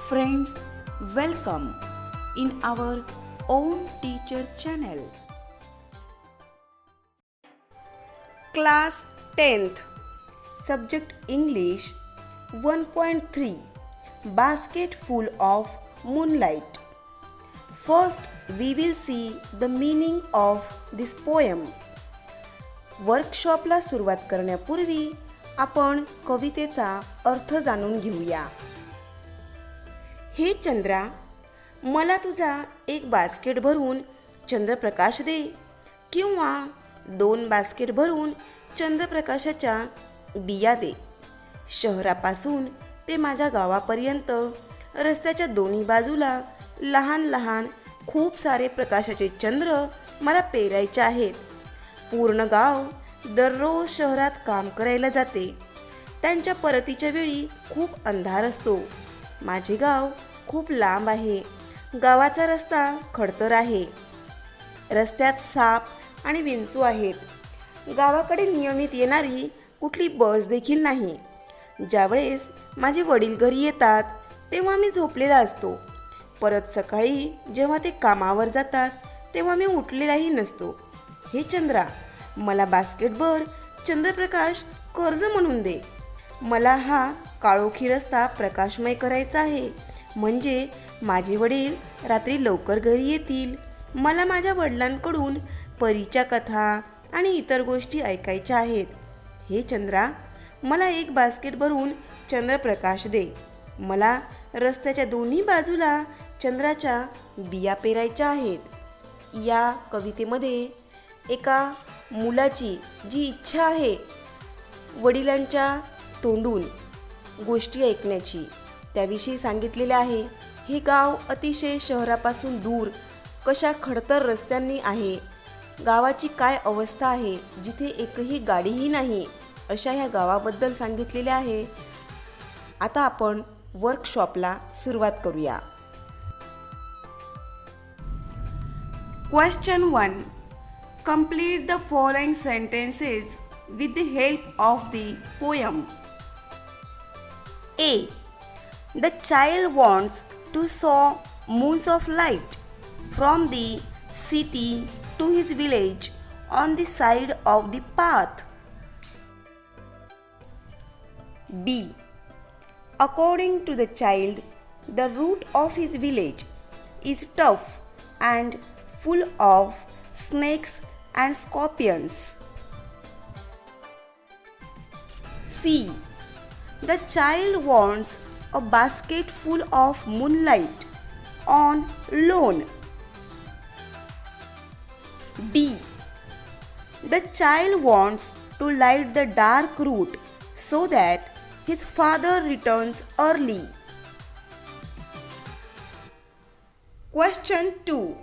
Friends, welcome in our own teacher channel. Class 10th, Subject English 1.3, Basket Full of Moonlight. First, we will see the meaning of this poem. वर्कशॉपला सुरुवात करण्यापूर्वी आपण कवितेचा अर्थ जाणून घेऊया. हे चंद्रा, मला तुझा एक बास्केट भरून चंद्रप्रकाश दे किंवा 2 बास्केट भरून चंद्रप्रकाशाच्या बिया दे. शहरापासून ते माझ्या गावापर्यंत रस्त्याच्या दोन्ही बाजूला लहान लहान खूप सारे प्रकाशाचे चंद्र मला पेरायचे आहेत. पूर्ण गाव दररोज शहरात काम करायला जाते. त्यांच्या परतीच्या वेळी खूप अंधार असतो. माझे गाव खूप लांब आहे. गावाचा रस्ता खडतर आहे. रस्त्यात साप आणि विंचू आहेत. गावाकडे नियमित येणारी कुठली बस देखील नाही. ज्यावेळेस माझे वडील घरी येतात तेव्हा मी झोपलेला असतो. परत सकाळी जेव्हा ते कामावर जातात तेव्हा मी उठलेलाही नसतो. हे चंद्रा, मला बास्केटभर चंद्रप्रकाश कर्ज म्हणून दे. मला हा काळोखी रस्ता प्रकाशमय करायचा आहे, म्हणजे माझे वडील रात्री लवकर घरी येतील. मला माझ्या वडिलांकडून परीच्या कथा आणि इतर गोष्टी ऐकायच्या आहेत. हे चंद्रा, मला एक बास्केट भरून चंद्रप्रकाश दे. मला रस्त्याच्या दोन्ही बाजूला चंद्राच्या बिया पेरायच्या आहेत. या कवितेमध्ये एका मुलाची जी इच्छा आहे वडिलांच्या तोंडून गोष्टी ऐकण्याची, त्याविषयी सांगितलेले आहे. हे गाव अतिशय शहरापासून दूर कशा खडतर रस्त्यांनी आहे. गावाची काय अवस्था आहे, जिथे एकही गाडीही नाही, अशा ह्या गावाबद्दल सांगितलेले आहे. आता आपण वर्कशॉपला सुरुवात करूया. Question 1. Complete the following sentences with the help of the poem. A. The child wants to saw moons of light from the city to his village on the side of the path. B. According to the child, the route of his village is tough and full of snakes and scorpions. C. The child wants a basket full of moonlight on loan. D. The child wants to light the dark route so that his father returns early. Question 2.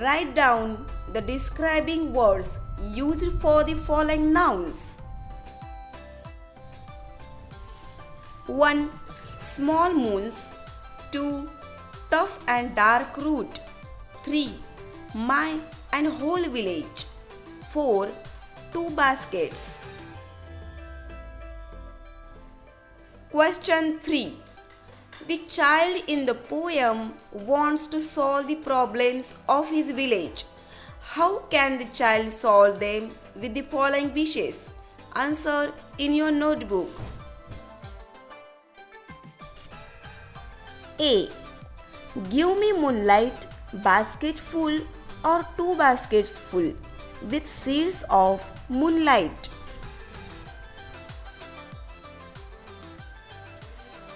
Write down the describing words used for the following nouns. 1. Small moons. 2. Tough and dark route. 3. My and whole village. 4. 2 baskets. Question 3. The child in the poem wants to solve the problems of his village. How can the child solve them with the following wishes? Answer in your notebook. A. Give me moonlight basket full or 2 baskets full with seeds of moonlight.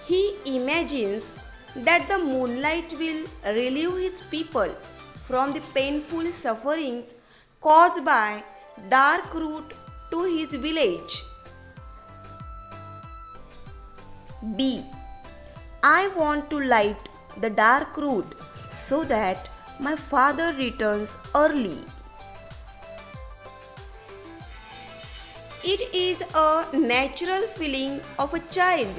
He imagines that the moonlight will relieve his people from the painful sufferings caused by dark route to his village. B. I want to light the dark route so that my father returns early. It is a natural feeling of a child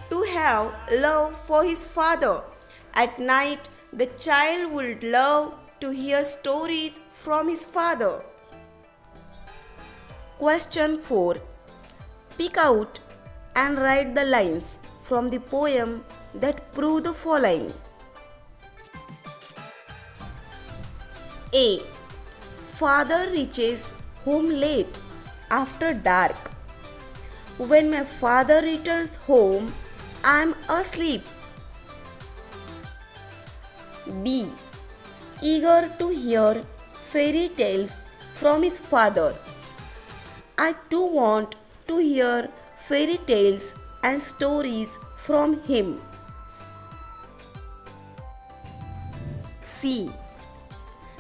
to have love for his father. At night, the child would love to hear stories from his father. Question 4. Pick out and write the lines from the poem that prove the following. A. Father reaches home late after dark. When my father returns home, I am asleep. B. Eager to hear fairy tales from his father. I too want to hear fairy tales and stories from him. C.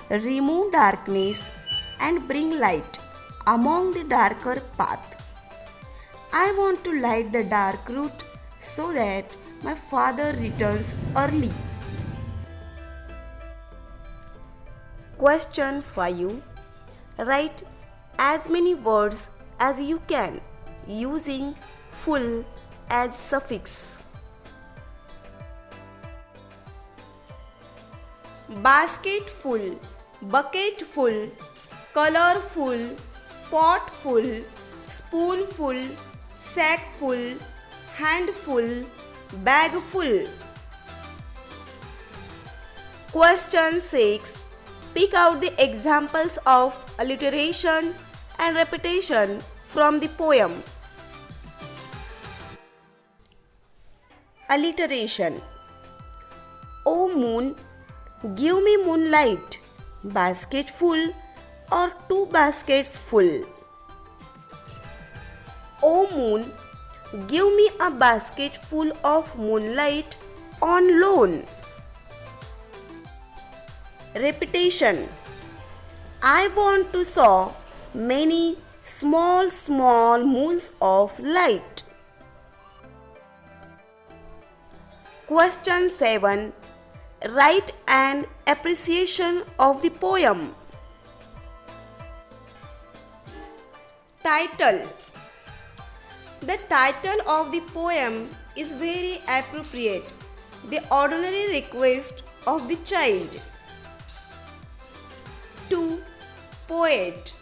Remove darkness and bring light among the darker path. I want to light the dark route so that my father returns early. Question 5. Write as many words as you can using full as suffix. Basket full, bucket full, colorful, pot full, spoonful, sack full, handful, bag full. Question 6. Pick out the examples of alliteration and repetition from the poem. Alliteration. O moon, give me moonlight, basket full or two baskets full. O moon, give me a basket full of moonlight on loan. Repetition. I want to saw many small moons of light. Question 7. Write an appreciation of the poem. Title. The title of the poem is very appropriate. The ordinary request of the child. 2. Poet.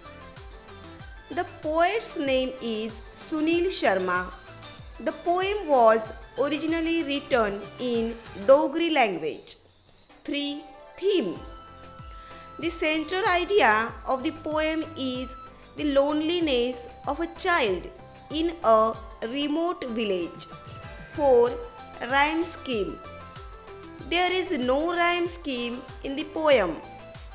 The poet's name is Sunil Sharma. The poem was originally written in Dogri language. 3. Theme. The central idea of the poem is the loneliness of a child in a remote village. 4. Rhyme scheme. There is no rhyme scheme in the poem.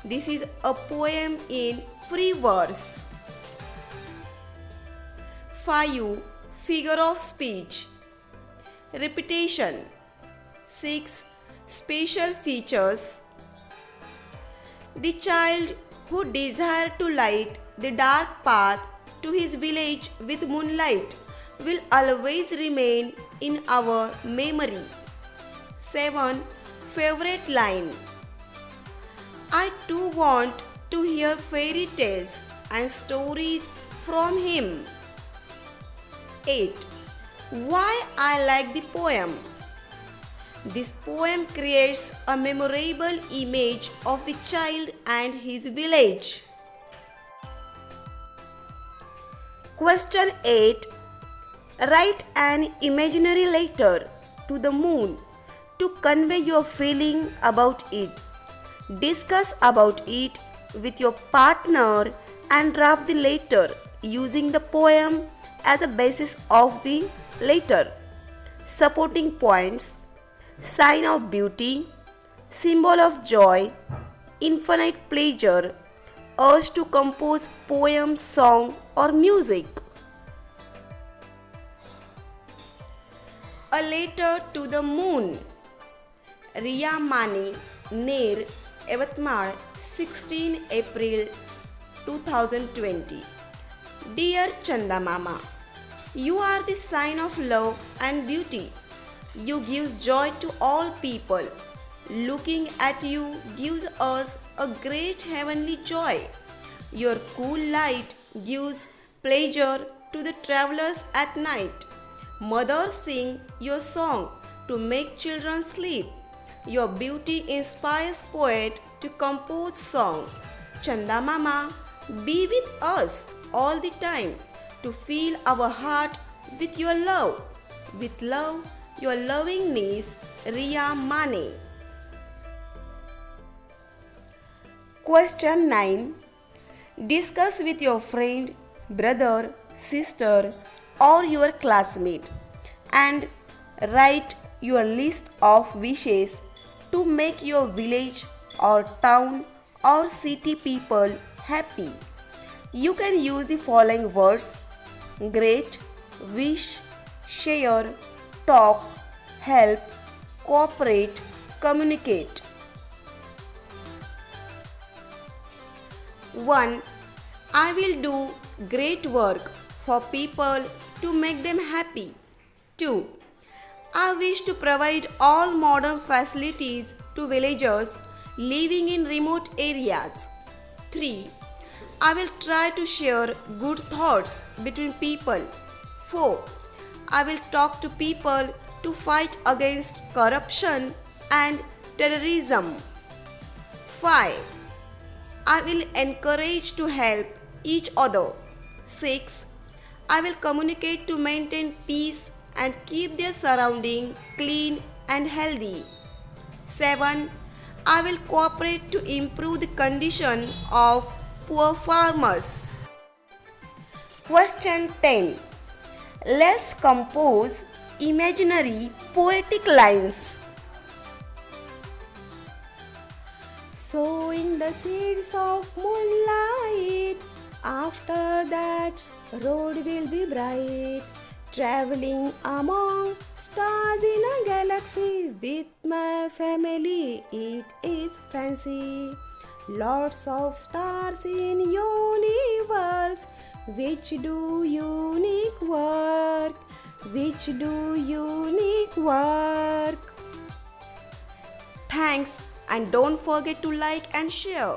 This is a poem in free verse. 5. Figure of speech. Repetition. 6. Special features. The child who desires to light the dark path to his village with moonlight will always remain in our memory. 7. Favorite line. I too want to hear fairy tales and stories from him. 8. Why I like the poem. This poem creates a memorable image of the child and his village. Question 8. Write an imaginary letter to the moon to convey your feeling about it. Discuss about it with your partner and draft the letter using the poem as a basis of the letter. Supporting points: sign of beauty, symbol of joy, infinite pleasure, urge to compose poem, song or music. A letter to the moon. Riya Mani, Ner, Yavatmal, 16 April 2020. Dear Chandamama, you are the sign of love and beauty. You give joy to all people. Looking at you gives us a great heavenly joy. Your cool light gives pleasure to the travelers at night. Mothers sing your song to make children sleep. Your beauty inspires poet to compose song. Chandamama, be with us all the time to fill our heart with your love. With love, your loving niece, Riya Mane. Question 9. Discuss with your friend, brother, sister, or your classmate and write your list of wishes to make your village or town or city people happy. You can use the following words: great, wish, share, talk, help, cooperate, communicate. 1. I will do great work for people to make them happy. 2. I wish to provide all modern facilities to villagers living in remote areas. 3. I will try to share good thoughts between people. 4. I will talk to people to fight against corruption and terrorism. 5. I will encourage to help each other. 6. I will communicate to maintain peace and keep their surrounding clean and healthy. 7. I will cooperate to improve the condition of poor farmers. Question 10. Let's compose imaginary poetic lines. Sowing the seeds of moonlight, after that road will be bright. Traveling among stars in a galaxy with my family, it is fancy. Lots of stars in universe, which do unique work, which do unique work. Thanks, and don't forget to like and share.